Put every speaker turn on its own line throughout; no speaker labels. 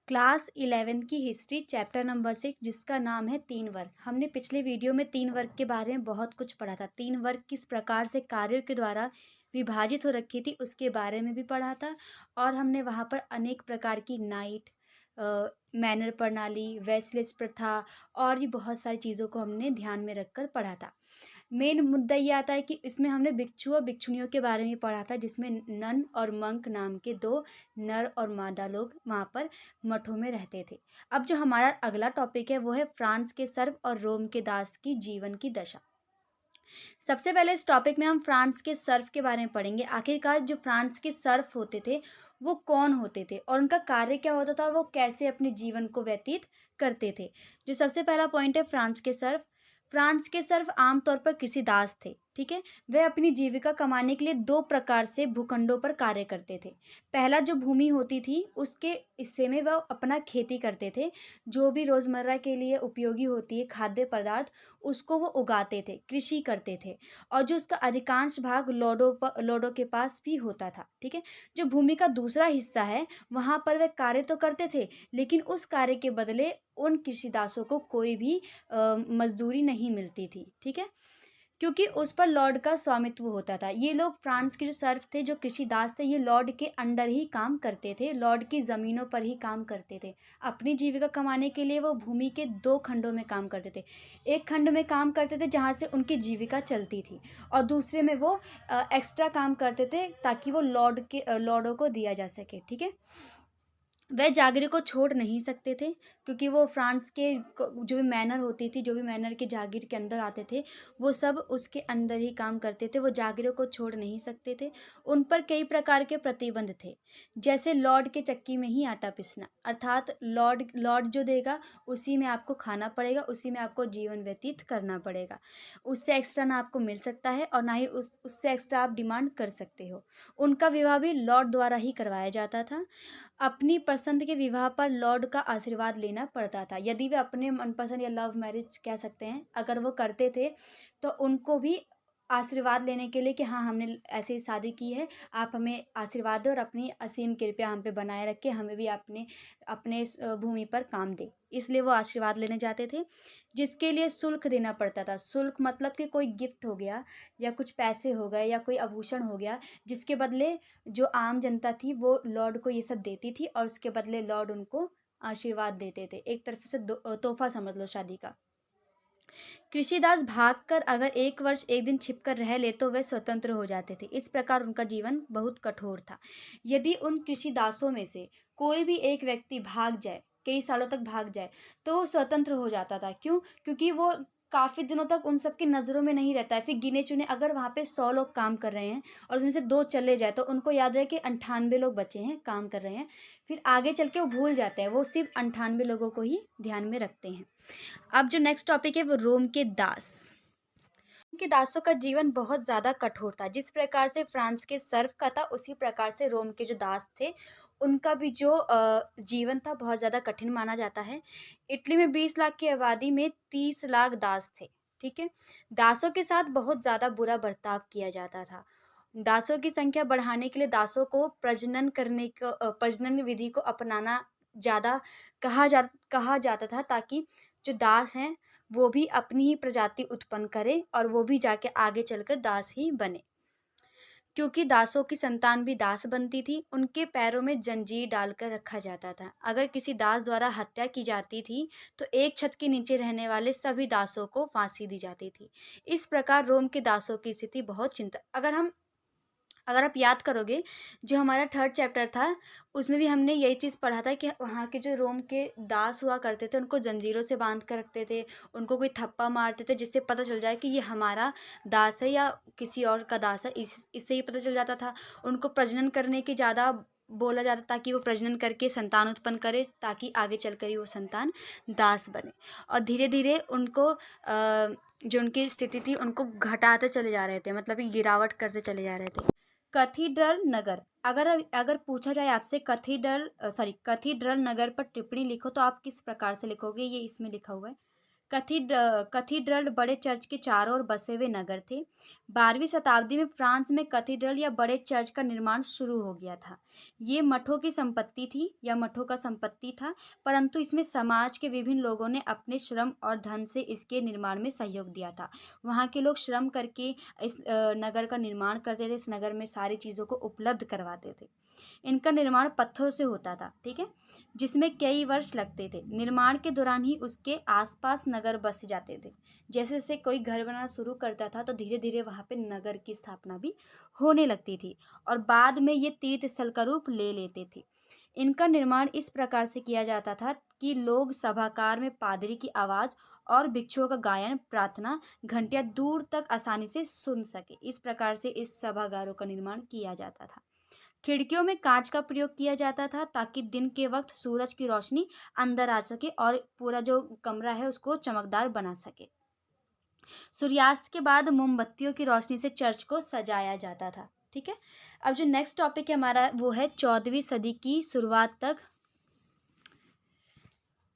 Class 11 की history chapter number 6 जिसका नाम है 3 वर्ग। हमने पिछले वीडियो में 3 वर्ग के बारे में बहुत कुछ पढ़ा था। 3 वर्ग किस प्रकार से कार्यों के द्वारा विभाजित हो रखी थी उसके बारे में भी पढ़ा था। और हमने वहाँ पर अनेक प्रकार की नाइट मैनर प्रणाली, वेस्टलेस प्रथा और भी बहुत सारी चीज़ों को हमने ध्यान में रखकर पढ़ा था। मेन मुद्दा ये आता है कि इसमें हमने भिक्षु और भिक्षुणियों के बारे में पढ़ा था, जिसमें नन और मंक नाम के दो नर और मादा लोग वहाँ पर मठों में रहते थे। अब जो हमारा अगला टॉपिक है वो है फ्रांस के सर्फ और रोम के दास की जीवन की दशा। सबसे पहले इस टॉपिक में हम फ्रांस के सर्फ के बारे में पढ़ेंगे। आखिरकार जो फ्रांस के सर्फ होते थे वो कौन होते थे और उनका कार्य क्या होता था और वो कैसे अपने जीवन को व्यतीत करते थे। जो सबसे पहला पॉइंट है फ्रांस के सर्फ। फ्रांस के सर्फ आमतौर पर कृषि दास थे, ठीक है। वे अपनी जीविका कमाने के लिए दो प्रकार से भूखंडों पर कार्य करते थे। पहला जो भूमि होती थी उसके हिस्से में वह अपना खेती करते थे। जो भी रोजमर्रा के लिए उपयोगी होती है खाद्य पदार्थ उसको वो उगाते थे, कृषि करते थे। और जो उसका अधिकांश भाग लॉर्डों के पास भी होता था, ठीक है। जो भूमि का दूसरा हिस्सा है वहाँ पर वे कार्य तो करते थे, लेकिन उस कार्य के बदले उन कृषिदासों को कोई भी मजदूरी नहीं मिलती थी, ठीक है, क्योंकि उस पर लॉर्ड का स्वामित्व होता था। ये लोग फ्रांस के जो सर्फ थे, जो कृषिदास थे, ये लॉर्ड के अंडर ही काम करते थे, लॉर्ड की ज़मीनों पर ही काम करते थे। अपनी जीविका कमाने के लिए वो भूमि के दो खंडों में काम करते थे। एक खंड में काम करते थे जहाँ से उनकी जीविका चलती थी, और दूसरे में वो एक्स्ट्रा काम करते थे ताकि वो लॉर्डों को दिया जा सके, ठीक है। वह जागीर को छोड़ नहीं सकते थे, क्योंकि वो फ्रांस के जो भी मैनर होती थी, जो भी मैनर के जागीर के अंदर आते थे वो सब उसके अंदर ही काम करते थे। वो जागीरों को छोड़ नहीं सकते थे। उन पर कई प्रकार के प्रतिबंध थे, जैसे लॉर्ड के चक्की में ही आटा पीसना, अर्थात लॉर्ड जो देगा उसी में आपको खाना पड़ेगा, उसी में आपको जीवन व्यतीत करना पड़ेगा। उससे एक्स्ट्रा ना आपको मिल सकता है और ना ही उससे एक्स्ट्रा आप डिमांड कर सकते हो। उनका विवाह भी लॉर्ड द्वारा ही करवाया जाता था। अपनी पसंद के विवाह पर लॉर्ड का आशीर्वाद लेना पड़ता था। यदि वे अपने मनपसंद या लव मैरिज कह सकते हैं, अगर वो करते थे तो उनको भी आशीर्वाद लेने के लिए कि हाँ हमने ऐसी शादी की है, आप हमें आशीर्वाद दो और अपनी असीम कृपया हम पे बनाए रखे, हमें भी अपने अपने भूमि पर काम दे, इसलिए वो आशीर्वाद लेने जाते थे, जिसके लिए शुल्क देना पड़ता था। शुल्क मतलब कि कोई गिफ्ट हो गया या कुछ पैसे हो गए या कोई आभूषण हो गया, जिसके बदले जो आम जनता थी वो लॉर्ड को ये सब देती थी और उसके बदले लॉर्ड उनको आशीर्वाद देते थे। एक तरफ से तोहफा समझ लो शादी का। कृषिदास भागकर अगर एक वर्ष एक दिन छिपकर रह ले तो वे स्वतंत्र हो जाते थे। इस प्रकार उनका जीवन बहुत कठोर था। यदि उन कृषिदासों में से कोई भी एक व्यक्ति भाग जाए, कई सालों तक भाग जाए, तो वो स्वतंत्र हो जाता था। क्यों? क्योंकि वो काफ़ी दिनों तक उन सबकी नज़रों में नहीं रहता है। फिर गिने चुने अगर वहाँ पे 100 लोग काम कर रहे हैं और उसमें से 2 चले जाए तो उनको याद रहे कि 98 लोग बचे हैं, काम कर रहे हैं। फिर आगे चल के वो भूल जाते हैं, वो सिर्फ 98 लोगों को ही ध्यान में रखते हैं। अब जो नेक्स्ट टॉपिक है वो रोम के दास। रोम के दासों का जीवन बहुत ज़्यादा कठोर था। जिस प्रकार से फ्रांस के सर्फ का था उसी प्रकार से रोम के जो दास थे उनका भी जो जीवन था बहुत ज़्यादा कठिन माना जाता है। इटली में 20 लाख की आबादी में 30 लाख दास थे, ठीक है। दासों के साथ बहुत ज़्यादा बुरा बर्ताव किया जाता था। दासों की संख्या बढ़ाने के लिए दासों को प्रजनन विधि को अपनाना ज़्यादा कहा जाता था, ताकि जो दास हैं वो भी अपनी ही प्रजाति उत्पन्न करें और वो भी जाके आगे चलकर दास ही बने। क्योंकि दासों की संतान भी दास बनती थी, उनके पैरों में जंजीर डालकर रखा जाता था। अगर किसी दास द्वारा हत्या की जाती थी तो एक छत के नीचे रहने वाले सभी दासों को फांसी दी जाती थी। इस प्रकार रोम के दासों की स्थिति बहुत चिंता अगर आप याद करोगे, जो हमारा 3rd चैप्टर था उसमें भी हमने यही चीज़ पढ़ा था कि वहाँ के जो रोम के दास हुआ करते थे उनको जंजीरों से बांध कर रखते थे, उनको कोई थप्पा मारते थे जिससे पता चल जाए कि ये हमारा दास है या किसी और का दास है। इससे ही पता चल जाता था। उनको प्रजनन करने की ज़्यादा बोला जाता ताकि वो प्रजनन करके संतान उत्पन्न करे, ताकि आगे चलकर ही वो संतान दास बने। और धीरे धीरे उनको जो उनकी स्थिति थी उनको घटाते चले जा रहे थे, मतलब कि गिरावट करते चले जा रहे थे। कैथीड्रल नगर। अगर अगर पूछा जाए आपसे कैथीड्रल नगर पर टिप्पणी लिखो तो आप किस प्रकार से लिखोगे? ये इसमें लिखा हुआ है। कैथीड्रल बड़े चर्च के चारों ओर बसे हुए नगर थे। 12वीं शताब्दी में फ्रांस में कैथेड्रल या बड़े चर्च का निर्माण शुरू हो गया था। ये मठों की संपत्ति थी या मठों का संपत्ति था, परंतु इसमें समाज के विभिन्न लोगों ने अपने श्रम और धन से इसके निर्माण में सहयोग दिया था। वहाँ के लोग श्रम करके इस नगर का निर्माण करते थे, इस नगर में सारी चीज़ों को उपलब्ध करवाते थे। इनका निर्माण पत्थरों से होता था, ठीक है, जिसमें कई वर्ष लगते थे। निर्माण के दौरान ही उसके आसपास नगर बस जाते थे। जैसे जैसे कोई घर बनाना शुरू करता था तो धीरे धीरे वहाँ पे नगर की स्थापना भी होने लगती थी और बाद में ये तीर्थ स्थल का रूप ले लेते थे। इनका निर्माण इस प्रकार से किया जाता था कि लोग सभागार में पादरी की आवाज़ और भिक्षुओं का गायन, प्रार्थना, घंटियां दूर तक आसानी से सुन सके। इस प्रकार से इस सभागारों का निर्माण किया जाता था। खिड़कियों में कांच का प्रयोग किया जाता था ताकि दिन के वक्त सूरज की रोशनी अंदर आ सके और पूरा जो कमरा है उसको चमकदार बना सके। सूर्यास्त के बाद मोमबत्तियों की रोशनी से चर्च को सजाया जाता था, ठीक है। अब जो नेक्स्ट टॉपिक है हमारा वो है 14वीं सदी की शुरुआत तक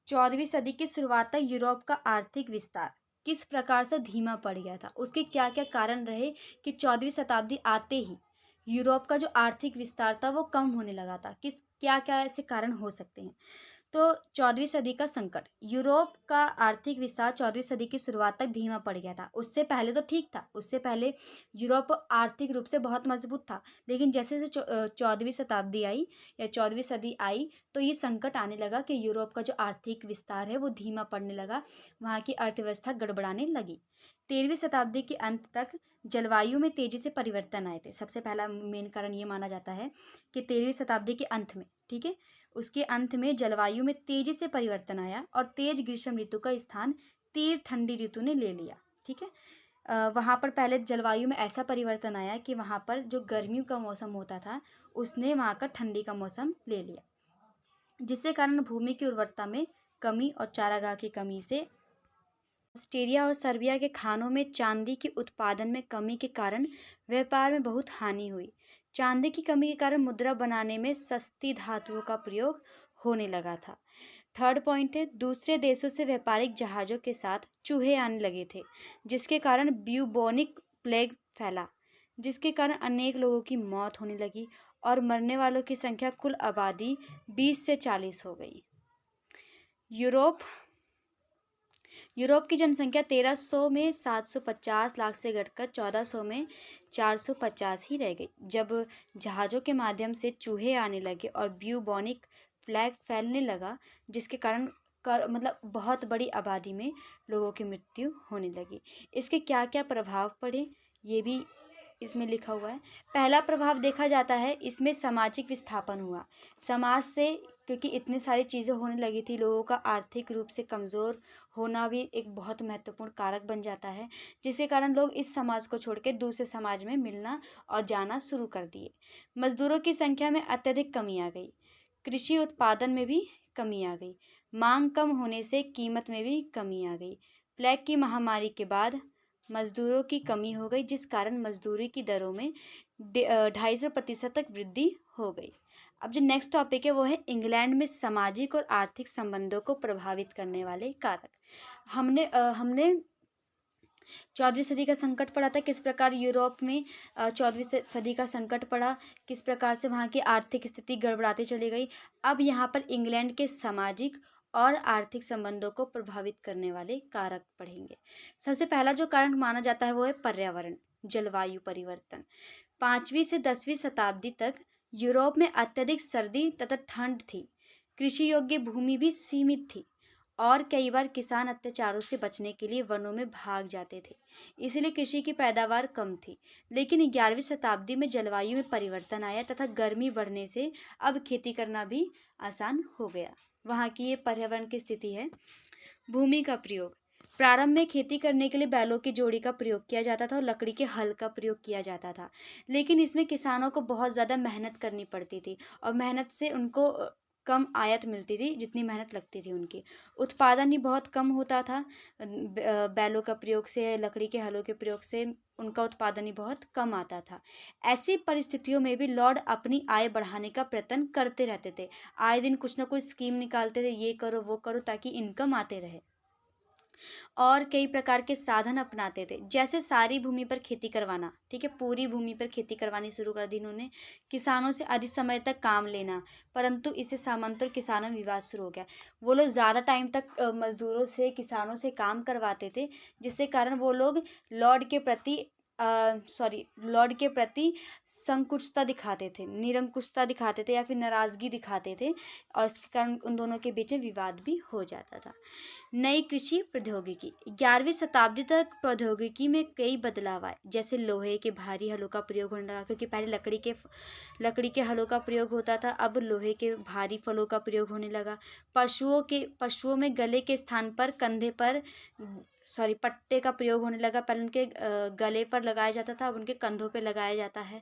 14वीं सदी की शुरुआत तक यूरोप का आर्थिक विस्तार किस प्रकार से धीमा पड़ गया था, उसके क्या क्या कारण रहे कि 14वीं शताब्दी आते ही यूरोप का जो आर्थिक विस्तार था वो कम होने लगा था। किस क्या क्या ऐसे कारण हो सकते हैं। तो 14वीं सदी का संकट, यूरोप का आर्थिक विस्तार 14वीं सदी की शुरुआत तक धीमा पड़ गया था। उससे पहले तो ठीक था, उससे पहले यूरोप आर्थिक रूप से बहुत मजबूत था, लेकिन जैसे जैसे 14वीं शताब्दी आई या 14वीं सदी आई तो ये संकट आने लगा कि यूरोप का जो आर्थिक विस्तार है वो धीमा पड़ने लगा, वहाँ की अर्थव्यवस्था गड़बड़ाने लगी। 13वीं शताब्दी के अंत तक जलवायु में तेजी से परिवर्तन आए थे। सबसे पहला मेन कारण ये माना जाता है कि 13वीं शताब्दी के अंत में, ठीक है, उसके अंत में जलवायु में तेजी से परिवर्तन आया और तेज ग्रीष्म ऋतु का स्थान तीव्र ठंडी ऋतु ने ले लिया, ठीक है। वहाँ पर पहले जलवायु में ऐसा परिवर्तन आया कि वहाँ पर जो गर्मियों का मौसम होता था उसने वहाँ का ठंडी का मौसम ले लिया, जिसके कारण भूमि की उर्वरता में कमी और चारागाह की कमी से ऑस्ट्रेलिया और सर्बिया के खानों में चांदी के उत्पादन में कमी के कारण व्यापार में बहुत हानि हुई। चांदी की कमी के कारण मुद्रा बनाने में सस्ती धातुओं का प्रयोग होने लगा था। थर्ड पॉइंट है, दूसरे देशों से व्यापारिक जहाज़ों के साथ चूहे आने लगे थे, जिसके कारण ब्यूबोनिक प्लेग फैला, जिसके कारण अनेक लोगों की मौत होने लगी और मरने वालों की संख्या कुल आबादी 20 से 40 हो गई। यूरोप की जनसंख्या 1300 में 750 लाख से घटकर 1400 में 450 ही रह गई। जब जहाज़ों के माध्यम से चूहे आने लगे और ब्यूबोनिक प्लेग फैलने लगा, जिसके कारण मतलब बहुत बड़ी आबादी में लोगों की मृत्यु होने लगी। इसके क्या क्या प्रभाव पड़े ये भी इसमें लिखा हुआ है। पहला प्रभाव देखा जाता है, इसमें सामाजिक विस्थापन हुआ। समाज से क्योंकि इतनी सारी चीज़ें होने लगी थी, लोगों का आर्थिक रूप से कमज़ोर होना भी एक बहुत महत्वपूर्ण कारक बन जाता है, जिसके कारण लोग इस समाज को छोड़ के दूसरे समाज में मिलना और जाना शुरू कर दिए। मजदूरों की संख्या में अत्यधिक कमी आ गई। कृषि उत्पादन में भी कमी आ गई। मांग कम होने से कीमत में भी कमी आ गई। प्लेग की महामारी के बाद मजदूरों की कमी हो गई, जिस कारण मजदूरी की दरों में 250% तक वृद्धि हो गई। अब जो नेक्स्ट टॉपिक है वो है इंग्लैंड में सामाजिक और आर्थिक संबंधों को प्रभावित करने वाले कारक। हमने 14वीं सदी का संकट पड़ा था, किस प्रकार यूरोप में 14वीं सदी का संकट पड़ा, किस प्रकार से वहाँ की आर्थिक स्थिति गड़बड़ाती चली गई। अब यहाँ पर इंग्लैंड के सामाजिक और आर्थिक संबंधों को प्रभावित करने वाले कारक पढ़ेंगे। सबसे पहला जो कारण माना जाता है वो है पर्यावरण, जलवायु परिवर्तन। 5वीं से 10वीं शताब्दी तक यूरोप में अत्यधिक सर्दी तथा ठंड थी। कृषि योग्य भूमि भी सीमित थी और कई बार किसान अत्याचारों से बचने के लिए वनों में भाग जाते थे, इसलिए कृषि की पैदावार कम थी। लेकिन 11वीं शताब्दी में जलवायु में परिवर्तन आया तथा गर्मी बढ़ने से अब खेती करना भी आसान हो गया। वहाँ की ये पर्यावरण की स्थिति है। भूमि का प्रयोग, प्रारंभ में खेती करने के लिए बैलों की जोड़ी का प्रयोग किया जाता था और लकड़ी के हल का प्रयोग किया जाता था, लेकिन इसमें किसानों को बहुत ज़्यादा मेहनत करनी पड़ती थी और मेहनत से उनको कम आयत मिलती थी जितनी मेहनत लगती थी। उनकी उत्पादन ही बहुत कम होता था। बैलों का प्रयोग से, लकड़ी के हलों के प्रयोग से उनका उत्पादन ही बहुत कम आता था। ऐसी परिस्थितियों में भी लॉर्ड अपनी आय बढ़ाने का प्रयत्न करते रहते थे। आए दिन कुछ ना कुछ स्कीम निकालते थे, ये करो वो करो, ताकि इनकम आते रहे। और कई प्रकार के साधन अपनाते थे, जैसे सारी भूमि पर खेती करवाना, ठीक है, पूरी भूमि पर खेती करवानी शुरू कर दी इन्होंने। किसानों से अधिक समय तक काम लेना, परंतु इससे सामंत और किसानों में विवाद शुरू हो गया। वो लोग ज़्यादा टाइम तक मजदूरों से, किसानों से काम करवाते थे, जिससे कारण वो लोग लॉर्ड के प्रति लॉर्ड के प्रति संकुचता दिखाते थे, निरंकुशता दिखाते थे या फिर नाराज़गी दिखाते थे, और इसके कारण उन दोनों के बीच में विवाद भी हो जाता था। नई कृषि प्रौद्योगिकी। 11वीं शताब्दी तक प्रौद्योगिकी में कई बदलाव आए, जैसे लोहे के भारी हलों का प्रयोग होने लगा, क्योंकि पहले लकड़ी के हलों का प्रयोग होता था, अब लोहे के भारी फलों का प्रयोग होने लगा। पशुओं में गले के स्थान पर कंधे पर पट्टे का प्रयोग होने लगा। पहले उनके गले पर लगाया जाता था, अब उनके कंधों पर लगाया जाता है।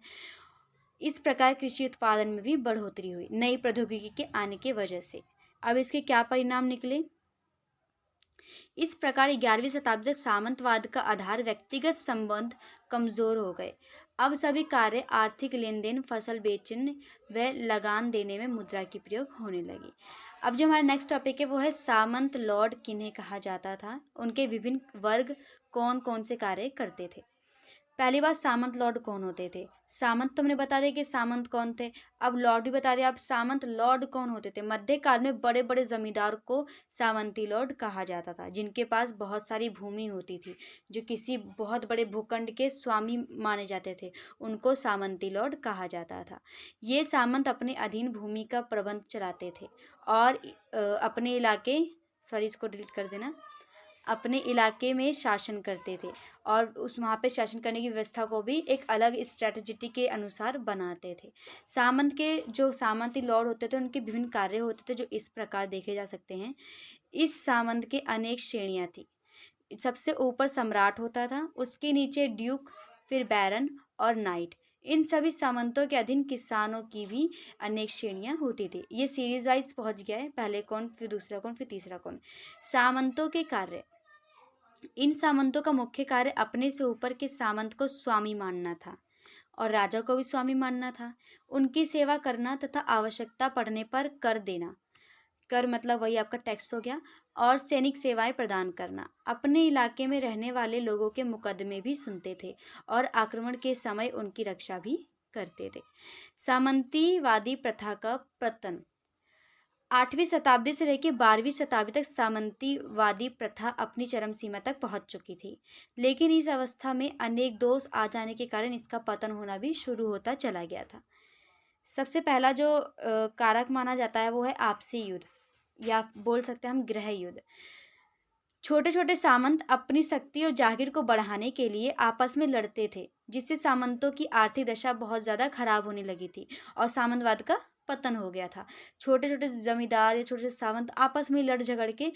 इस प्रकार कृषि उत्पादन में भी बढ़ोतरी हुई नई प्रौद्योगिकी के आने की वजह से। अब इसके क्या परिणाम निकले? इस प्रकार 11वीं शताब्दी तक सामंतवाद का आधार व्यक्तिगत संबंध कमजोर हो गए। अब सभी कार्य, आर्थिक लेन देन, फसल बेचने व लगान देने में मुद्रा की प्रयोग होने लगी। अब जो हमारा नेक्स्ट टॉपिक है वो है सामंत लॉर्ड किन्हें कहा जाता था, उनके विभिन्न वर्ग कौन कौन से कार्य करते थे। पहली बात, सामंत लॉर्ड कौन होते थे। सामंत तो हमने बता दिया कि सामंत कौन थे, अब लॉर्ड भी बता दिया। अब सामंत लॉर्ड कौन होते थे। मध्यकाल में बड़े बड़े जमींदार को सामंती लॉर्ड कहा जाता था, जिनके पास बहुत सारी भूमि होती थी, जो किसी बहुत बड़े भूखंड के स्वामी माने जाते थे, उनको सामंती लॉर्ड कहा जाता था। ये सामंत अपने अधीन भूमि का प्रबंध चलाते थे और अपने इलाके, इसको डिलीट कर देना, अपने इलाके में शासन करते थे, और वहाँ पे शासन करने की व्यवस्था को भी एक अलग स्ट्रेटजिटी के अनुसार बनाते थे। जो सामंती लॉर्ड होते थे, उनके विभिन्न कार्य होते थे, जो इस प्रकार देखे जा सकते हैं। इस सामंत के अनेक श्रेणियाँ थी। सबसे ऊपर सम्राट होता था, उसके नीचे ड्यूक, फिर बैरन और नाइट। इन सभी सामंतों के अधीन किसानों की भी अनेक श्रेणियां होती थी। ये सीरीज वाइज पहुंच गया है, पहले कौन, फिर दूसरा कौन, फिर तीसरा कौन। सामंतों के कार्य। इन सामंतों का मुख्य कार्य अपने से ऊपर के सामंत को स्वामी मानना था और राजा को भी स्वामी मानना था। उनकी सेवा करना तथा आवश्यकता पड़ने पर कर देना, कर मतलब वही आपका टैक्स हो गया, और सैनिक सेवाएं प्रदान करना। अपने इलाके में रहने वाले लोगों के मुकदमे भी सुनते थे और आक्रमण के समय उनकी रक्षा भी करते थे। सामंतीवादी प्रथा का पतन। 8वीं शताब्दी से लेकर 12वीं शताब्दी तक सामंतीवादी प्रथा अपनी चरम सीमा तक पहुंच चुकी थी, लेकिन इस अवस्था में अनेक दोष आ जाने के कारण इसका पतन होना भी शुरू होता चला गया था। सबसे पहला जो कारक माना जाता है वो है आपसी युद्ध, या बोल सकते हैं हम गृह युद्ध। छोटे छोटे सामंत अपनी शक्ति और जागीर को बढ़ाने के लिए आपस में लड़ते थे, जिससे सामंतों की आर्थिक दशा बहुत ज़्यादा खराब होने लगी थी और सामंतवाद का पतन हो गया था। छोटे छोटे जमींदार या छोटे छोटे सामंत आपस में लड़ झगड़ के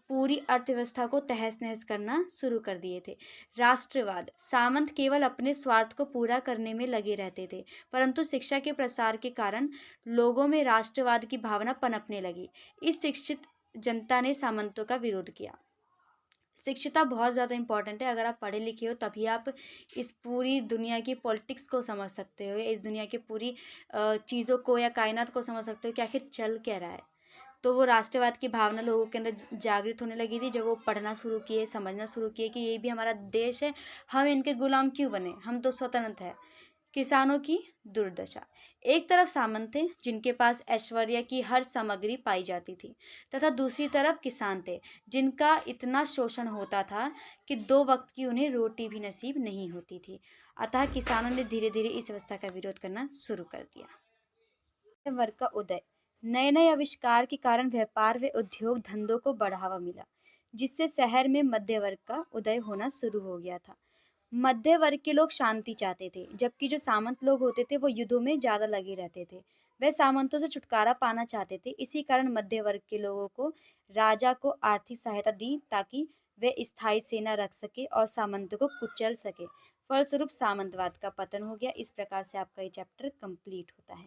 पूरी अर्थव्यवस्था को तहस नहस करना शुरू कर दिए थे। राष्ट्रवाद। सामंत केवल अपने स्वार्थ को पूरा करने में लगे रहते थे, परंतु शिक्षा के प्रसार के कारण लोगों में राष्ट्रवाद की भावना पनपने लगी। इस शिक्षित जनता ने सामंतों का विरोध किया। शिक्षिता बहुत ज़्यादा इंपॉर्टेंट है। अगर आप पढ़े लिखे हो तभी आप इस पूरी दुनिया की पॉलिटिक्स को समझ सकते हो, या इस दुनिया की पूरी चीज़ों को या कायनात को समझ सकते हो कि आखिर चल क्या रहा है। तो वो राष्ट्रवाद की भावना लोगों के अंदर जागृत होने लगी थी, जब वो पढ़ना शुरू किए, समझना शुरू किए कि ये भी हमारा देश है, हम इनके गुलाम क्यों बने, हम तो स्वतंत्र हैं। किसानों की दुर्दशा। एक तरफ सामंत थे जिनके पास ऐश्वर्य की हर सामग्री पाई जाती थी, तथा दूसरी तरफ किसान थे जिनका इतना शोषण होता था कि 2 वक्त की उन्हें रोटी भी नसीब नहीं होती थी। अतः किसानों ने धीरे धीरे इस व्यवस्था का विरोध करना शुरू कर दिया। वर्ग का उदय। नए नए आविष्कार के कारण व्यापार व उद्योग धंधों को बढ़ावा मिला, जिससे शहर में मध्य वर्ग का उदय होना शुरू हो गया था। मध्य वर्ग के लोग शांति चाहते थे, जबकि जो सामंत लोग होते थे वो युद्धों में ज़्यादा लगे रहते थे। वे सामंतों से छुटकारा पाना चाहते थे। इसी कारण मध्य वर्ग के लोगों को राजा को आर्थिक सहायता दी, ताकि वे स्थायी सेना रख सके और सामंतों को कुचल सके। फलस्वरूप सामंतवाद का पतन हो गया। इस प्रकार से आपका ये चैप्टर कंप्लीट होता है।